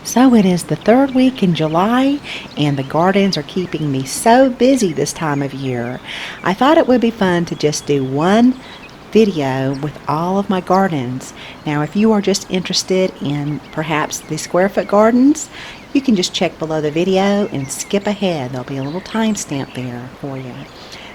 So it is the third week in July, and the gardens are keeping me so busy this time of year. I thought it would be fun to just do one video with all of my gardens. Now, if you are just interested in perhaps the square foot gardens, you can just check below the video and skip ahead. There'll be a little timestamp there for you.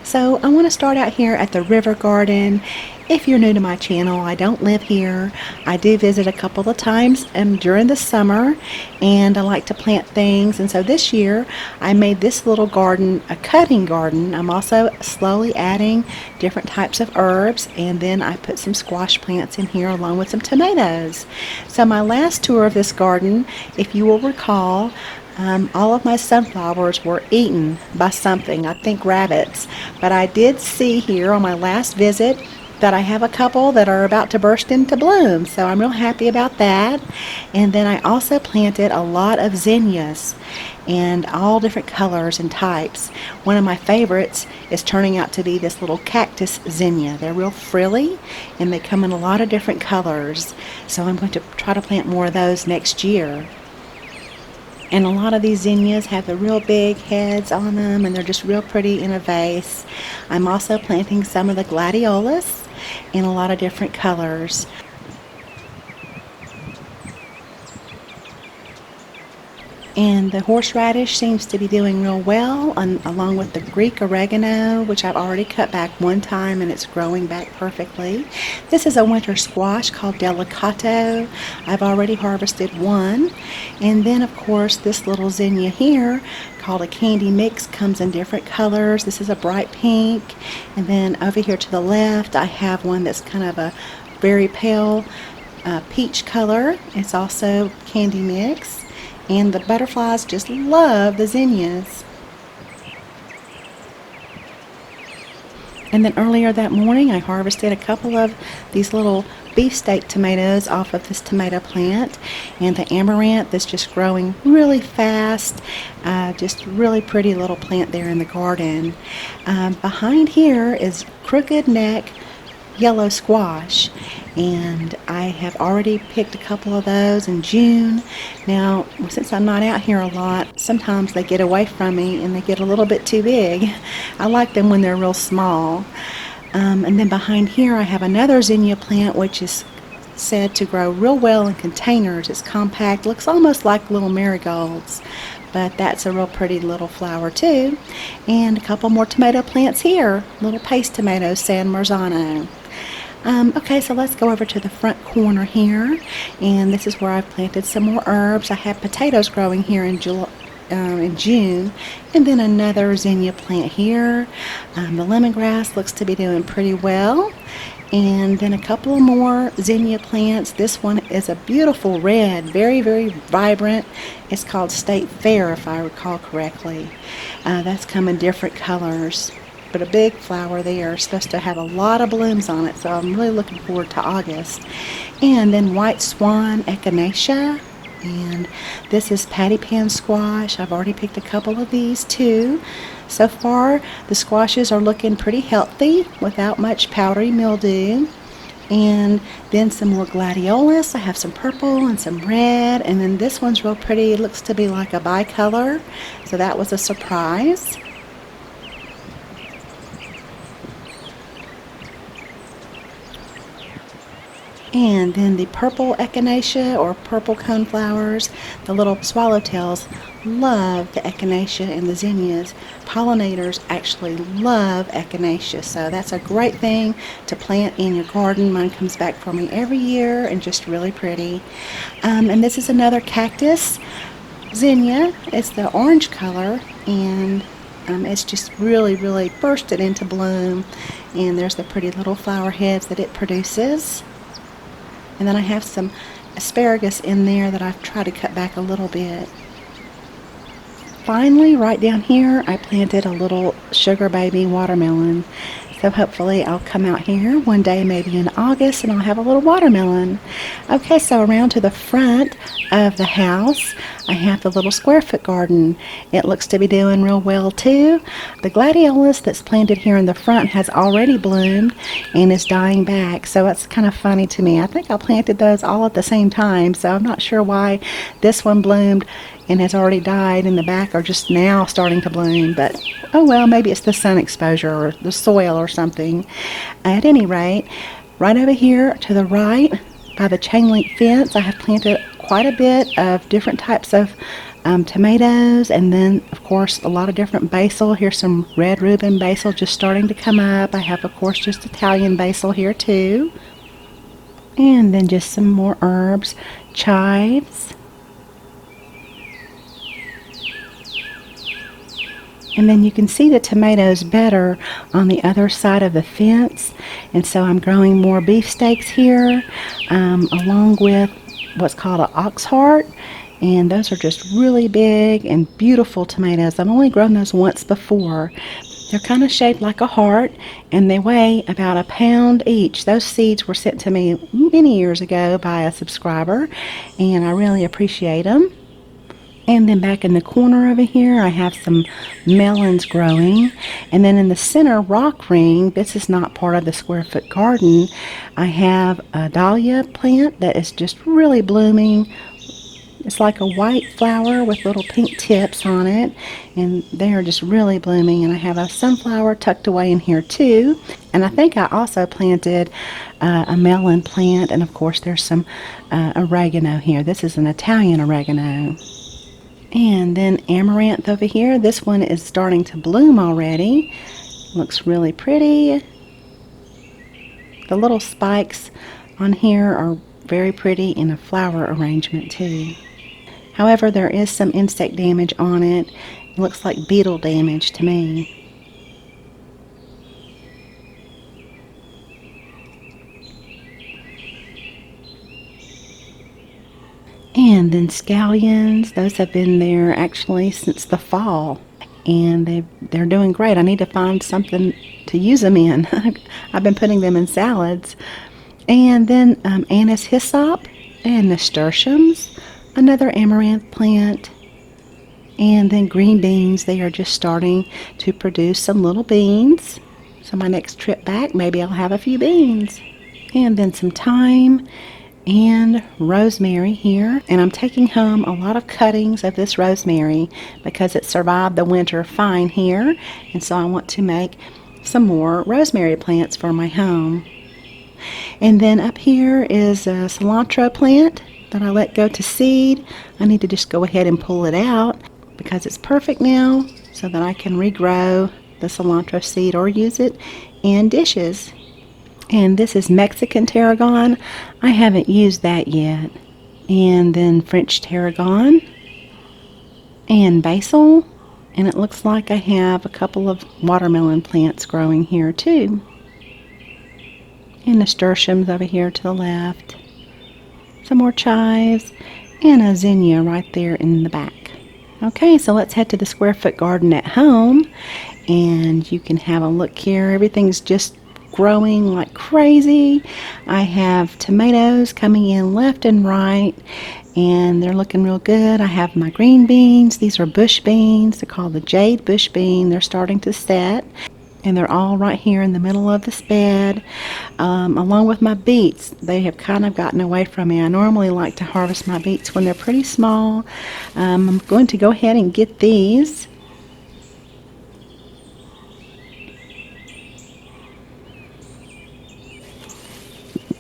So I want to start out here at the river garden. If you're new to my channel, I don't live here. I do visit a couple of times during the summer, and I like to plant things. And so this year I made this little garden a cutting garden. I'm also slowly adding different types of herbs, and then I put some squash plants in here along with some tomatoes. So my last tour of this garden, if you will recall, all of my sunflowers were eaten by something, I think rabbits. But I did see here on my last visit that I have a couple that are about to burst into bloom, so I'm real happy about that. And then I also planted a lot of zinnias and all different colors and types. One of my favorites is turning out to be this little cactus zinnia. They're real frilly and they come in a lot of different colors, so I'm going to try to plant more of those next year. And a lot of these zinnias have the real big heads on them, and they're just real pretty in a vase. I'm also planting some of the gladiolus in a lot of different colors. And the horseradish seems to be doing real well, along with the Greek oregano, which I've already cut back one time and it's growing back perfectly. This is a winter squash called Delicato. I've already harvested one. And then of course this little zinnia here called a candy mix comes in different colors. This is a bright pink. And then over here to the left I have one that's kind of a very pale peach color. It's also candy mix. And the butterflies just love the zinnias. And then earlier that morning I harvested a couple of these little beefsteak tomatoes off of this tomato plant, and the amaranth that's just growing really fast. Just really pretty little plant there in the garden. Behind here is crooked neck yellow squash, and I have already picked a couple of those in June. Now, since I'm not out here a lot, sometimes they get away from me and they get a little bit too big. I like them when they're real small. And then behind here I have another zinnia plant which is said to grow real well in containers. It's compact, looks almost like little marigolds, but that's a real pretty little flower too. And a couple more tomato plants here, little paste tomatoes, San Marzano. Okay, so let's go over to the front corner here, and this is where I've planted some more herbs. I have potatoes growing here in June, and then another zinnia plant here. The lemongrass looks to be doing pretty well. And then a couple of more zinnia plants. This one is a beautiful red, very, very vibrant. It's called State Fair, if I recall correctly. That's come in different colors, but a big flower there. It's supposed to have a lot of blooms on it, so I'm really looking forward to August. And then white swan echinacea. And this is patty pan squash. I've already picked a couple of these too. So far the squashes are looking pretty healthy without much powdery mildew. And then some more gladiolus. I have some purple and some red, and then this one's real pretty. It looks to be like a bicolor, so that was a surprise. And then the purple echinacea, or purple coneflowers, the little swallowtails love the echinacea and the zinnias. Pollinators actually love echinacea, so that's a great thing to plant in your garden. Mine comes back for me every year and just really pretty. And this is another cactus zinnia. It's the orange color, and it's just really, really bursted into bloom. And there's the pretty little flower heads that it produces. And then I have some asparagus in there that I've tried to cut back a little bit. Finally, right down here, I planted a little sugar baby watermelon. So hopefully I'll come out here one day, maybe in August, and I'll have a little watermelon. Okay, so around to the front of the house, I have the little square foot garden. It looks to be doing real well too. The gladiolus that's planted here in the front has already bloomed and is dying back, so that's kind of funny to me. I think I planted those all at the same time, so I'm not sure why this one bloomed and has already died, and the back are just now starting to bloom. But oh well, maybe it's the sun exposure or the soil or something. At any rate, right over here to the right by the chain link fence, I have planted quite a bit of different types of tomatoes, and then of course a lot of different basil. Here's some red Reuben basil just starting to come up. I have of course just Italian basil here too, and then just some more herbs, chives. And then you can see the tomatoes better on the other side of the fence. And so I'm growing more beefsteaks here, along with what's called an ox heart. And those are just really big and beautiful tomatoes. I've only grown those once before. They're kind of shaped like a heart, and they weigh about 1 pound each. Those seeds were sent to me many years ago by a subscriber, and I really appreciate them. And then back in the corner over here, I have some melons growing. And then in the center rock ring, this is not part of the square foot garden, I have a dahlia plant that is just really blooming. It's like a white flower with little pink tips on it, and they are just really blooming. And I have a sunflower tucked away in here too. And I think I also planted a melon plant, and of course there's some oregano here. This is an Italian oregano. And then amaranth over here. This one is starting to bloom already. Looks really pretty. The little spikes on here are very pretty in a flower arrangement too. However, there is some insect damage on it. It looks like beetle damage to me. And then scallions, those have been there actually since the fall, and they're doing great. I need to find something to use them in. I've been putting them in salads. And then anise hyssop and nasturtiums, another amaranth plant. And then green beans, they are just starting to produce some little beans. So my next trip back, maybe I'll have a few beans. And then some thyme and rosemary here, and I'm taking home a lot of cuttings of this rosemary because it survived the winter fine here, and so I want to make some more rosemary plants for my home. And then up here is a cilantro plant that I let go to seed. I need to just go ahead and pull it out because it's perfect now, so that I can regrow the cilantro seed or use it in dishes. And this is Mexican tarragon. I haven't used that yet. And then French tarragon and basil. And it looks like I have a couple of watermelon plants growing here too. And nasturtiums over here to the left. Some more chives and a zinnia right there in the back. Okay, so let's head to the square foot garden at home. And you can have a look here. Everything's just growing like crazy. I have tomatoes coming in left and right, and they're looking real good. I have my green beans. These are bush beans. They're called the jade bush bean. They're starting to set, and they're all right here in the middle of this bed, along with my beets. They have kind of gotten away from me. I normally like to harvest my beets when they're pretty small. I'm going to go ahead and get these.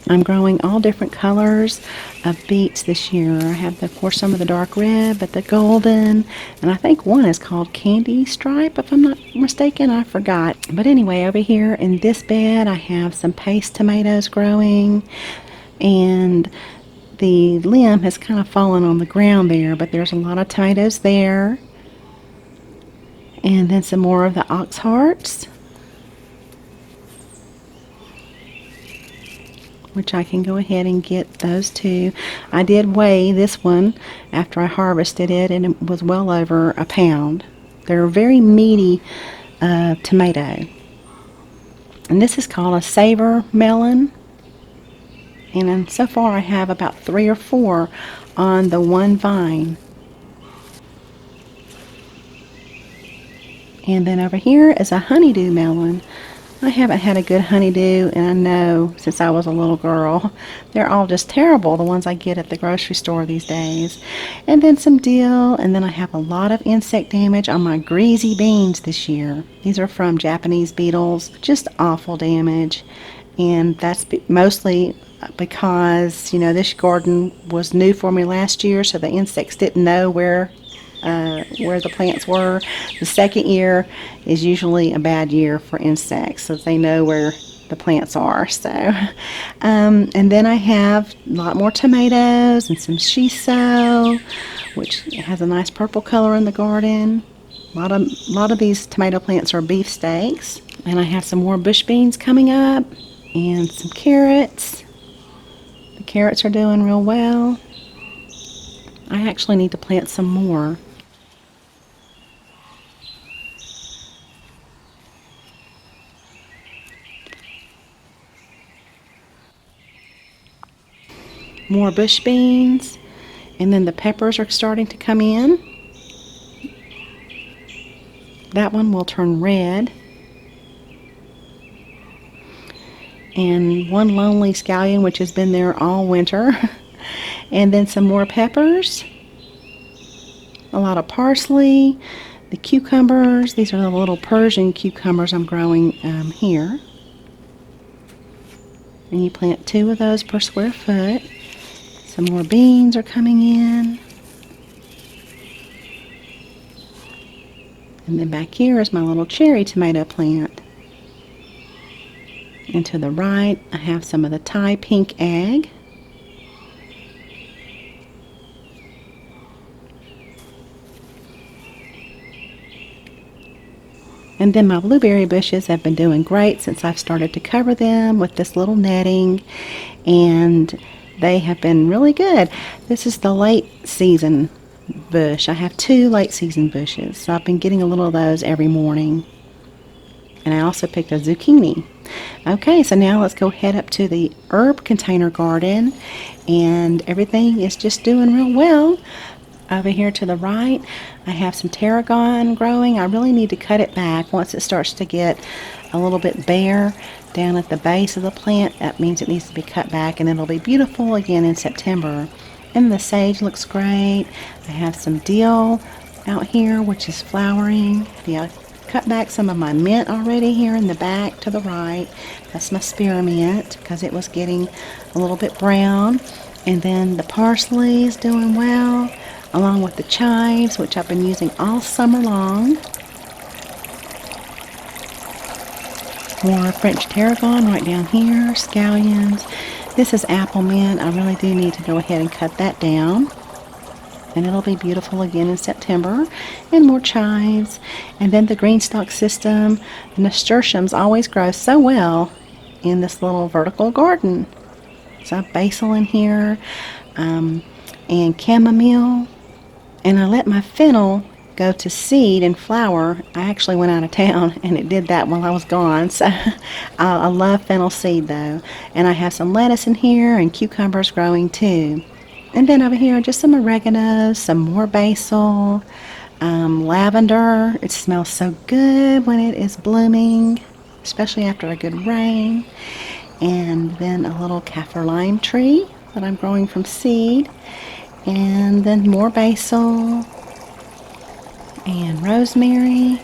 I'm growing all different colors of beets this year. I have, of course, some of the dark red, but the golden, and I think one is called candy stripe, if I'm not mistaken. I forgot. But anyway, over here in this bed, I have some paste tomatoes growing, and the limb has kind of fallen on the ground there, but there's a lot of tomatoes there. And then some more of the ox hearts, which I can go ahead and get those too. I did weigh this one after I harvested it, and it was well over 1 pound. They're a very meaty tomato. And this is called a savor melon. And so far I have about 3 or 4 on the one vine. And then over here is a honeydew melon. I haven't had a good honeydew, and I know since I was a little girl, they're all just terrible, the ones I get at the grocery store these days. And then some dill, and then I have a lot of insect damage on my greasy beans this year. These are from Japanese beetles, just awful damage. And that's mostly because, you know, this garden was new for me last year, so the insects didn't know where the plants were. The second year is usually a bad year for insects, so they know where the plants are. So, and then I have a lot more tomatoes and some shiso, which has a nice purple color in the garden. A lot of these tomato plants are beefsteaks, and I have some more bush beans coming up and some carrots. The carrots are doing real well. I actually need to plant some more. More bush beans, and then the peppers are starting to come in. That one will turn red. And one lonely scallion, which has been there all winter. And then some more peppers. A lot of parsley. The cucumbers. These are the little Persian cucumbers I'm growing here. And you plant 2 of those per square foot. Some more beans are coming in. And then back here is my little cherry tomato plant. And to the right, I have some of the Thai pink egg. And then my blueberry bushes have been doing great since I've started to cover them with this little netting. And they have been really good. This is the late season bush. I have 2 late season bushes, so I've been getting a little of those every morning. And I also picked a zucchini. Okay, so now let's go head up to the herb container garden, and everything is just doing real well. Over here to the right, I have some tarragon growing. I really need to cut it back once it starts to get a little bit bare down at the base of the plant. That means it needs to be cut back, and it'll be beautiful again in September. And the sage looks great. I have some dill out here, which is flowering. I cut back some of my mint already here in the back to the right. That's my spearmint because it was getting a little bit brown. And then the parsley is doing well, along with the chives, which I've been using all summer long. More French tarragon right down here, scallions. This is apple mint. I really do need to go ahead and cut that down. And it'll be beautiful again in September. And more chives. And then the GreenStalk system. The nasturtiums always grow so well in this little vertical garden. So I have basil in here, and chamomile. And I let my fennel go to seed and flower. I actually went out of town and it did that while I was gone. So I love fennel seed though. And I have some lettuce in here and cucumbers growing too. And then over here just some oregano, some more basil, lavender. It smells so good when it is blooming, especially after a good rain. And then a little kaffir lime tree that I'm growing from seed. And then more basil and rosemary,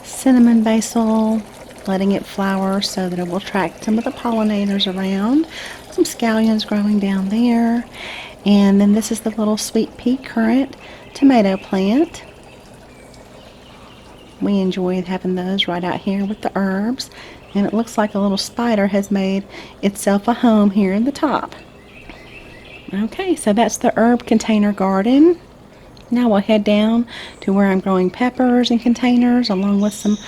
cinnamon basil, letting it flower so that it will attract some of the pollinators around. Some scallions growing down there. And then this is the little sweet pea currant tomato plant. We enjoy having those right out here with the herbs. And it looks like a little spider has made itself a home here in the top. Okay, so that's the herb container garden. Now we'll head down to where I'm growing peppers in containers along with some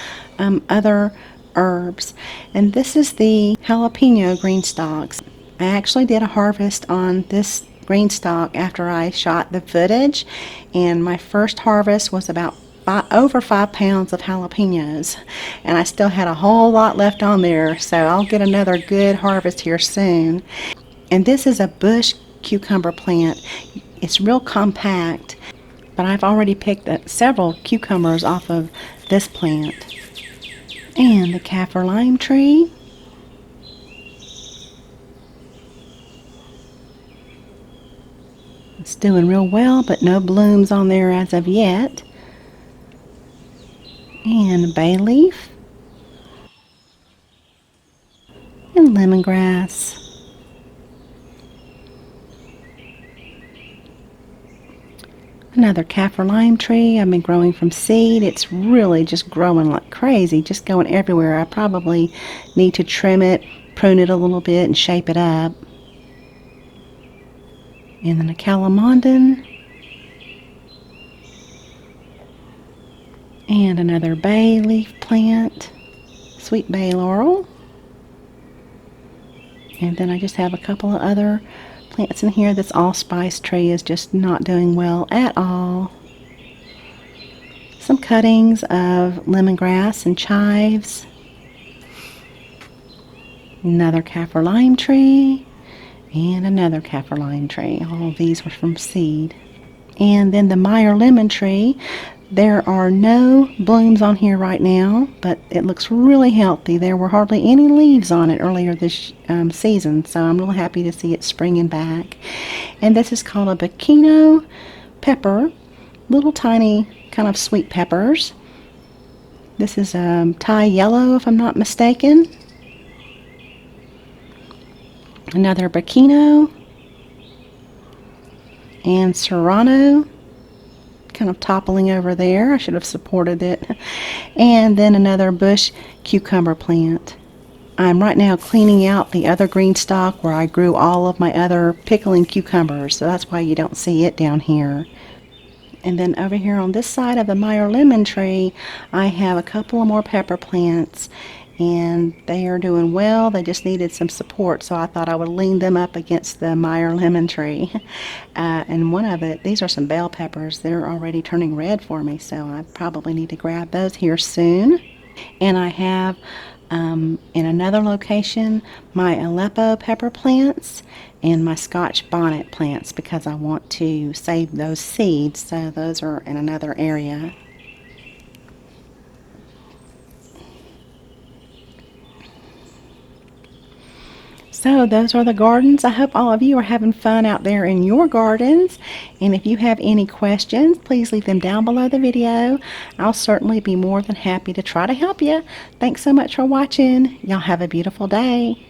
other herbs. And this is the jalapeno green stalks. I actually did a harvest on this green stalk after I shot the footage, and my first harvest was about over 5 pounds of jalapenos, and I still had a whole lot left on there, so I'll get another good harvest here soon. And this is a bush cucumber plant. It's real compact, but I've already picked several cucumbers off of this plant. And the kaffir lime tree. It's doing real well, but no blooms on there as of yet. And bay leaf. And lemongrass. Another kaffir lime tree I've been growing from seed. It's really just growing like crazy, just going everywhere. I probably need to trim it, prune it a little bit, and shape it up. And then a calamondin. And another bay leaf plant, sweet bay laurel. And then I just have a couple of other plants in here. This allspice tree is just not doing well at all. Some cuttings of lemongrass and chives. Another kaffir lime tree. And another kaffir lime tree. All of these were from seed. And then the Meyer lemon tree. There are no blooms on here right now, but it looks really healthy. There were hardly any leaves on it earlier this season, so I'm really happy to see it springing back. And this is called a Bacchino pepper. Little tiny kind of sweet peppers. This is Thai yellow, if I'm not mistaken. Another Bacchino and Serrano, kind of toppling over there. I should have supported it. And then another bush cucumber plant. I'm right now cleaning out the other GreenStalk where I grew all of my other pickling cucumbers, so that's why you don't see it down here. And then over here on this side of the Meyer lemon tree, I have a couple of more pepper plants, and they are doing well. They just needed some support, so I thought I would lean them up against the Meyer lemon tree. And one of it, these are some bell peppers. They're already turning red for me, so I probably need to grab those here soon. And I have in another location my Aleppo pepper plants and my Scotch bonnet plants, because I want to save those seeds, so those are in another area. So those are the gardens. I hope all of you are having fun out there in your gardens. And if you have any questions, please leave them down below the video. I'll certainly be more than happy to try to help you. Thanks so much for watching. Y'all have a beautiful day.